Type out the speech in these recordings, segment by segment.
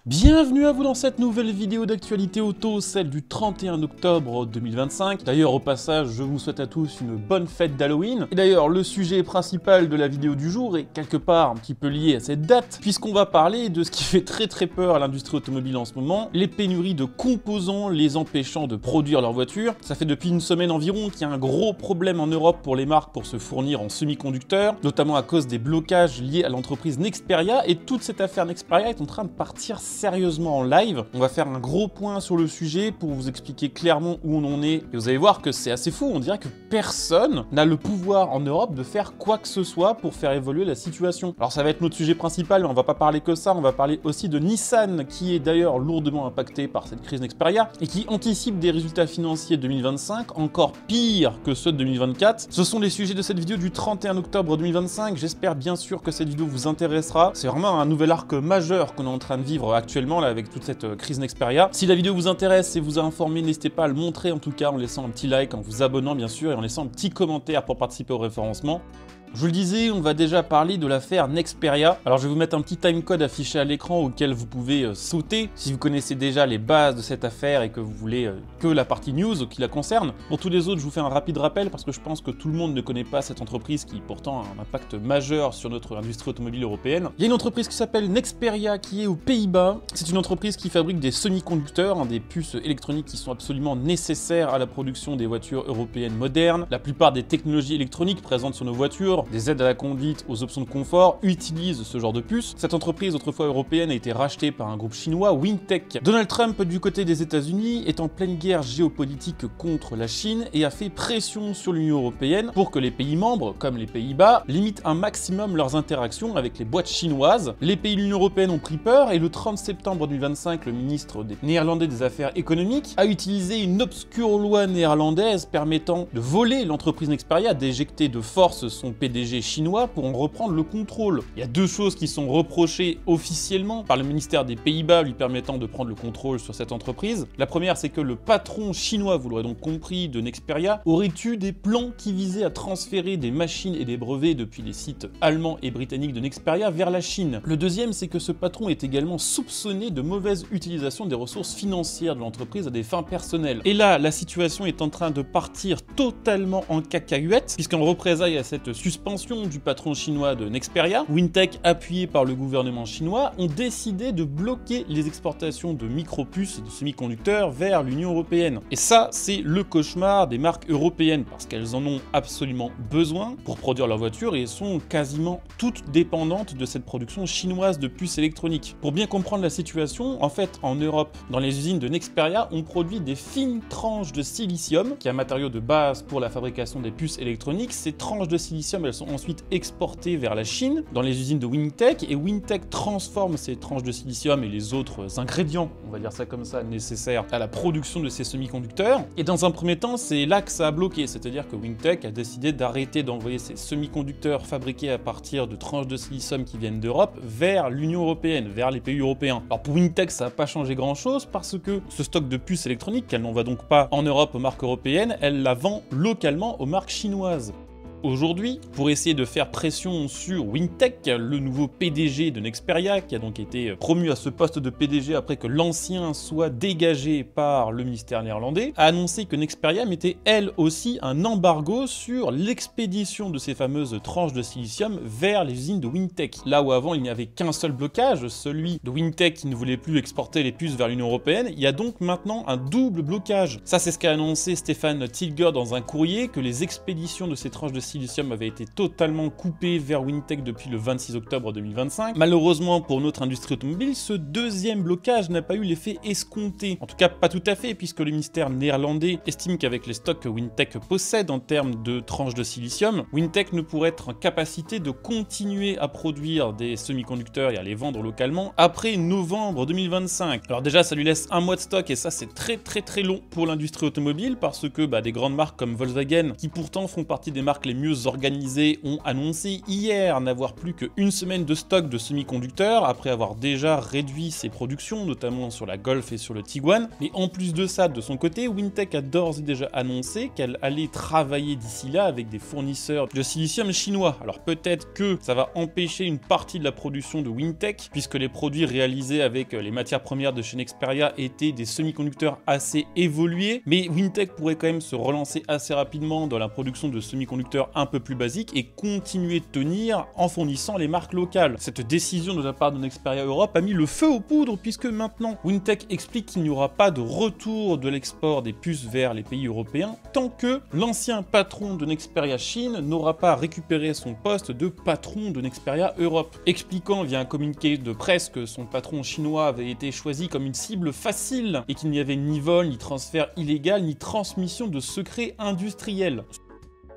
Bienvenue à vous dans cette nouvelle vidéo d'actualité auto, celle du 31 octobre 2025. D'ailleurs, au passage, je vous souhaite à tous une bonne fête d'Halloween. Et d'ailleurs, le sujet principal de la vidéo du jour est quelque part un petit peu lié à cette date, puisqu'on va parler de ce qui fait très peur à l'industrie automobile en ce moment, les pénuries de composants les empêchant de produire leurs voitures. Ça fait depuis une semaine environ qu'il y a un gros problème en Europe pour les marques pour se fournir en semi-conducteurs, notamment à cause des blocages liés à l'entreprise Nexperia, et toute cette affaire Nexperia est en train de partir sérieusement en live. On va faire un gros point sur le sujet pour vous expliquer clairement où on en est. Et vous allez voir que c'est assez fou, on dirait que personne n'a le pouvoir en Europe de faire quoi que ce soit pour faire évoluer la situation. Alors ça va être notre sujet principal, mais on va pas parler que ça, on va parler aussi de Nissan, qui est d'ailleurs lourdement impacté par cette crise Nexperia, et qui anticipe des résultats financiers 2025 encore pires que ceux de 2024. Ce sont les sujets de cette vidéo du 31 octobre 2025, j'espère bien sûr que cette vidéo vous intéressera. C'est vraiment un nouvel arc majeur qu'on est en train de vivre actuellement là, avec toute cette crise Nexperia. Si la vidéo vous intéresse et vous a informé, n'hésitez pas à le montrer en tout cas en laissant un petit like, en vous abonnant bien sûr et en laissant un petit commentaire pour participer au référencement. Je vous le disais, on va déjà parler de l'affaire Nexperia. Alors je vais vous mettre un petit timecode affiché à l'écran auquel vous pouvez sauter si vous connaissez déjà les bases de cette affaire et que vous voulez que la partie news qui la concerne. Pour tous les autres, je vous fais un rapide rappel parce que je pense que tout le monde ne connaît pas cette entreprise qui pourtant a un impact majeur sur notre industrie automobile européenne. Il y a une entreprise qui s'appelle Nexperia qui est aux Pays-Bas. C'est une entreprise qui fabrique des semi-conducteurs, des puces électroniques qui sont absolument nécessaires à la production des voitures européennes modernes. La plupart des technologies électroniques présentes sur nos voitures, des aides à la conduite aux options de confort, utilisent ce genre de puces. Cette entreprise, autrefois européenne, a été rachetée par un groupe chinois, Wingtech. Donald Trump, du côté des États-Unis, est en pleine guerre géopolitique contre la Chine et a fait pression sur l'Union européenne pour que les pays membres, comme les Pays-Bas, limitent un maximum leurs interactions avec les boîtes chinoises. Les pays de l'Union européenne ont pris peur et le 30 septembre 2025, le ministre néerlandais des Affaires économiques a utilisé une obscure loi néerlandaise permettant de voler l'entreprise Nexperia, d'éjecter de force son PDG chinois pour en reprendre le contrôle. Il y a deux choses qui sont reprochées officiellement par le ministère des Pays-Bas lui permettant de prendre le contrôle sur cette entreprise. La première, c'est que le patron chinois, vous l'aurez donc compris, de Nexperia, aurait eu des plans qui visaient à transférer des machines et des brevets depuis les sites allemands et britanniques de Nexperia vers la Chine. Le deuxième, c'est que ce patron est également soupçonné de mauvaise utilisation des ressources financières de l'entreprise à des fins personnelles. Et là, la situation est en train de partir totalement en cacahuète, puisqu'en représailles à cette suspension du patron chinois de Nexperia, Wingtech, appuyé par le gouvernement chinois, ont décidé de bloquer les exportations de micropuces et de semi-conducteurs vers l'Union européenne. Et ça, c'est le cauchemar des marques européennes, parce qu'elles en ont absolument besoin pour produire leurs voitures et sont quasiment toutes dépendantes de cette production chinoise de puces électroniques. Pour bien comprendre la situation, en fait, en Europe, dans les usines de Nexperia, on produit des fines tranches de silicium, qui est un matériau de base pour la fabrication des puces électroniques. Ces tranches de silicium, elles sont ensuite exportées vers la Chine, dans les usines de Wingtech, et Wingtech transforme ces tranches de silicium et les autres ingrédients, on va dire ça comme ça, nécessaires à la production de ces semi-conducteurs. Et dans un premier temps, c'est là que ça a bloqué, c'est-à-dire que Wingtech a décidé d'arrêter d'envoyer ces semi-conducteurs fabriqués à partir de tranches de silicium qui viennent d'Europe vers l'Union européenne, vers les pays européens. Alors pour Wingtech, ça n'a pas changé grand-chose parce que ce stock de puces électroniques, qu'elle n'envoie donc pas en Europe aux marques européennes, elle la vend localement aux marques chinoises. Aujourd'hui, pour essayer de faire pression sur Wingtech, le nouveau PDG de Nexperia, qui a donc été promu à ce poste de PDG après que l'ancien soit dégagé par le ministère néerlandais, a annoncé que Nexperia mettait elle aussi un embargo sur l'expédition de ces fameuses tranches de silicium vers les usines de Wingtech. Là où avant il n'y avait qu'un seul blocage, celui de Wingtech qui ne voulait plus exporter les puces vers l'Union européenne, il y a donc maintenant un double blocage. Ça, c'est ce qu'a annoncé Stefan Tilger dans un courrier, que les expéditions de ces tranches de silicium avait été totalement coupé vers Wingtech depuis le 26 octobre 2025. Malheureusement pour notre industrie automobile, ce deuxième blocage n'a pas eu l'effet escompté. En tout cas, pas tout à fait, puisque le ministère néerlandais estime qu'avec les stocks que Wingtech possède en termes de tranches de silicium, Wingtech ne pourrait être en capacité de continuer à produire des semi-conducteurs et à les vendre localement après novembre 2025. Alors déjà, ça lui laisse un mois de stock et ça, c'est très long pour l'industrie automobile parce que des grandes marques comme Volkswagen, qui pourtant font partie des marques les mieux organisés ont annoncé hier n'avoir plus qu'une semaine de stock de semi-conducteurs après avoir déjà réduit ses productions, notamment sur la Golf et sur le Tiguan. Mais en plus de ça, de son côté, Wintec a d'ores et déjà annoncé qu'elle allait travailler d'ici là avec des fournisseurs de silicium chinois. Alors peut-être que ça va empêcher une partie de la production de Wintec, puisque les produits réalisés avec les matières premières de chez Nexperia étaient des semi-conducteurs assez évolués, mais Wintec pourrait quand même se relancer assez rapidement dans la production de semi-conducteurs un peu plus basiques et continuer de tenir en fournissant les marques locales. Cette décision de la part de Nexperia Europe a mis le feu aux poudres, puisque maintenant Wintec explique qu'il n'y aura pas de retour de l'export des puces vers les pays européens tant que l'ancien patron de Nexperia Chine n'aura pas récupéré son poste de patron de Nexperia Europe, expliquant via un communiqué de presse que son patron chinois avait été choisi comme une cible facile et qu'il n'y avait ni vol, ni transfert illégal, ni transmission de secrets industriels.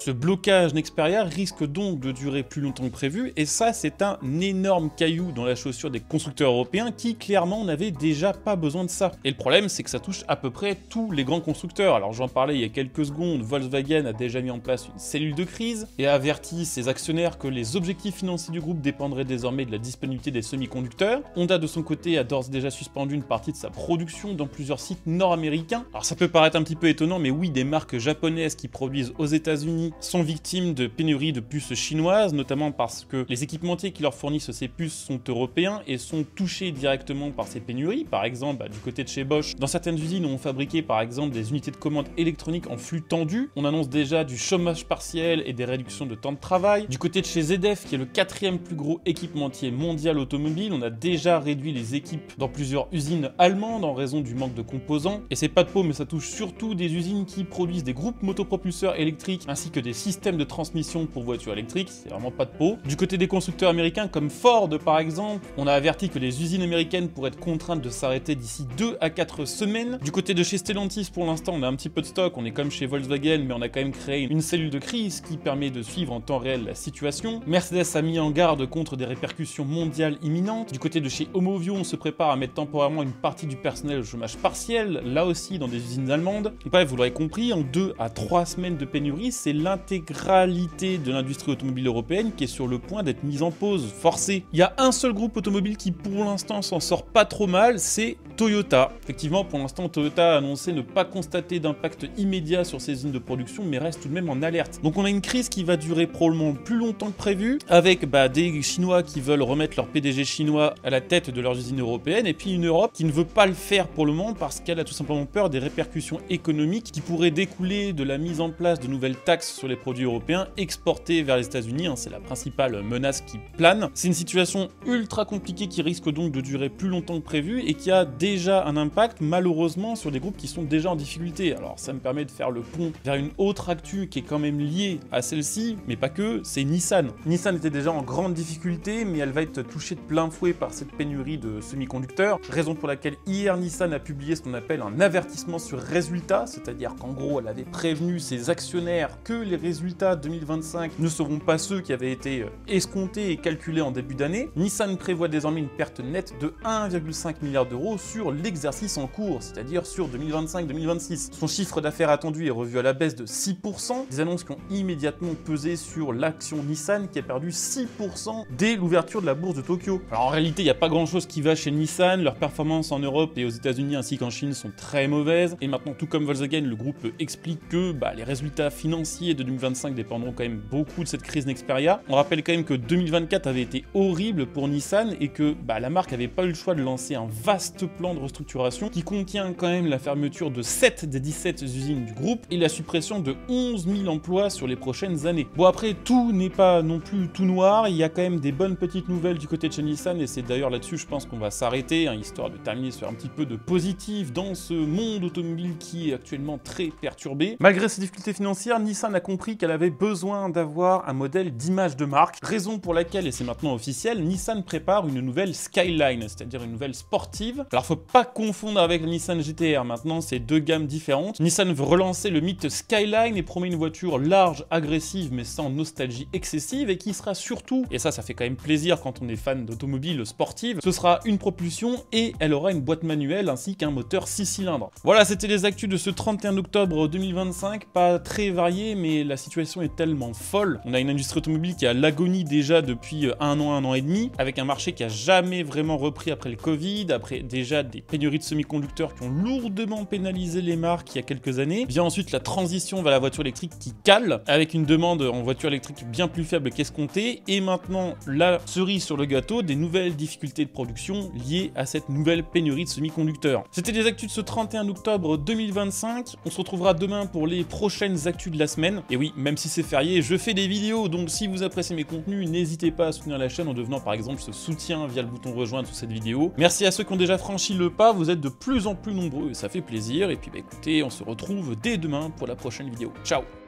Ce blocage Nexperia risque donc de durer plus longtemps que prévu, et ça c'est un énorme caillou dans la chaussure des constructeurs européens qui clairement n'avaient déjà pas besoin de ça. Et le problème c'est que ça touche à peu près tous les grands constructeurs. Alors j'en parlais il y a quelques secondes, Volkswagen a déjà mis en place une cellule de crise et a averti ses actionnaires que les objectifs financiers du groupe dépendraient désormais de la disponibilité des semi-conducteurs. Honda de son côté a d'ores et déjà suspendu une partie de sa production dans plusieurs sites nord-américains. Alors ça peut paraître un petit peu étonnant, mais oui, des marques japonaises qui produisent aux États-Unis sont victimes de pénuries de puces chinoises, notamment parce que les équipementiers qui leur fournissent ces puces sont européens et sont touchés directement par ces pénuries. Par exemple, du côté de chez Bosch, dans certaines usines ont fabriqué par exemple des unités de commande électroniques en flux tendu. On annonce déjà du chômage partiel et des réductions de temps de travail. Du côté de chez ZF, qui est le 4e plus gros équipementier mondial automobile, on a déjà réduit les équipes dans plusieurs usines allemandes en raison du manque de composants. Et c'est pas de peau, mais ça touche surtout des usines qui produisent des groupes motopropulseurs électriques ainsi que des systèmes de transmission pour voitures électriques, c'est vraiment pas de peau. Du côté des constructeurs américains comme Ford par exemple, on a averti que les usines américaines pourraient être contraintes de s'arrêter d'ici 2 à 4 semaines. Du côté de chez Stellantis, pour l'instant on a un petit peu de stock, on est comme chez Volkswagen, mais on a quand même créé une cellule de crise qui permet de suivre en temps réel la situation. Mercedes a mis en garde contre des répercussions mondiales imminentes. Du côté de chez Aumovio, on se prépare à mettre temporairement une partie du personnel au chômage partiel, là aussi dans des usines allemandes. Et bref, vous l'aurez compris, en 2 à 3 semaines de pénurie, c'est l'intégralité de l'industrie automobile européenne qui est sur le point d'être mise en pause, forcée. Il y a un seul groupe automobile qui pour l'instant s'en sort pas trop mal, c'est Toyota. Effectivement, pour l'instant, Toyota a annoncé ne pas constater d'impact immédiat sur ses usines de production, mais reste tout de même en alerte. Donc on a une crise qui va durer probablement plus longtemps que prévu, avec des Chinois qui veulent remettre leur PDG chinois à la tête de leurs usines européennes, et puis une Europe qui ne veut pas le faire pour le moment parce qu'elle a tout simplement peur des répercussions économiques qui pourraient découler de la mise en place de nouvelles taxes sur les produits européens exportés vers les États-Unis. C'est la principale menace qui plane. C'est une situation ultra compliquée qui risque donc de durer plus longtemps que prévu et qui a déjà un impact malheureusement sur des groupes qui sont déjà en difficulté. Alors ça me permet de faire le pont vers une autre actu qui est quand même liée à celle-ci, mais pas que, c'est Nissan. Nissan était déjà en grande difficulté, mais elle va être touchée de plein fouet par cette pénurie de semi-conducteurs, raison pour laquelle hier Nissan a publié ce qu'on appelle un avertissement sur résultat, c'est-à-dire qu'en gros elle avait prévenu ses actionnaires que les résultats 2025 ne seront pas ceux qui avaient été escomptés et calculés en début d'année. Nissan prévoit désormais une perte nette de 1,5 milliard d'euros sur l'exercice en cours, c'est-à-dire sur 2025-2026. Son chiffre d'affaires attendu est revu à la baisse de 6%, des annonces qui ont immédiatement pesé sur l'action Nissan qui a perdu 6% dès l'ouverture de la bourse de Tokyo. Alors en réalité, il n'y a pas grand-chose qui va chez Nissan, leurs performances en Europe et aux États-Unis ainsi qu'en Chine sont très mauvaises, et maintenant tout comme Volkswagen, le groupe explique que les résultats financiers de 2025 dépendront quand même beaucoup de cette crise Nexperia. On rappelle quand même que 2024 avait été horrible pour Nissan et que la marque n'avait pas eu le choix de lancer un vaste plan de restructuration qui contient quand même la fermeture de 7 des 17 usines du groupe et la suppression de 11 000 emplois sur les prochaines années. Bon après, tout n'est pas non plus tout noir, il y a quand même des bonnes petites nouvelles du côté de chez Nissan et c'est d'ailleurs là-dessus je pense qu'on va s'arrêter, histoire de terminer sur un petit peu de positif dans ce monde automobile qui est actuellement très perturbé. Malgré ces difficultés financières, Nissan a compris qu'elle avait besoin d'avoir un modèle d'image de marque, raison pour laquelle, et c'est maintenant officiel, Nissan prépare une nouvelle Skyline, c'est-à-dire une nouvelle sportive. Alors contre, pas confondre avec la Nissan GT-R, maintenant c'est deux gammes différentes. Nissan veut relancer le mythe Skyline et promet une voiture large, agressive, mais sans nostalgie excessive, et qui sera surtout, et ça fait quand même plaisir quand on est fan d'automobile sportive, ce sera une propulsion et elle aura une boîte manuelle ainsi qu'un moteur 6 cylindres. Voilà, c'était les actus de ce 31 octobre 2025, pas très varié, mais la situation est tellement folle. On a une industrie automobile qui a l'agonie déjà depuis un an et demi, avec un marché qui a jamais vraiment repris après le Covid, après déjà des pénuries de semi-conducteurs qui ont lourdement pénalisé les marques il y a quelques années. Vient ensuite la transition vers la voiture électrique qui cale, avec une demande en voiture électrique bien plus faible qu'escomptée, et maintenant la cerise sur le gâteau, des nouvelles difficultés de production liées à cette nouvelle pénurie de semi-conducteurs. C'était les actus de ce 31 octobre 2025, on se retrouvera demain pour les prochaines actus de la semaine. Et oui, même si c'est férié, je fais des vidéos, donc si vous appréciez mes contenus, n'hésitez pas à soutenir la chaîne en devenant par exemple ce soutien via le bouton rejoindre sous cette vidéo. Merci à ceux qui ont déjà franchi le pas, vous êtes de plus en plus nombreux et ça fait plaisir. Et puis bah écoutez, on se retrouve dès demain pour la prochaine vidéo. Ciao!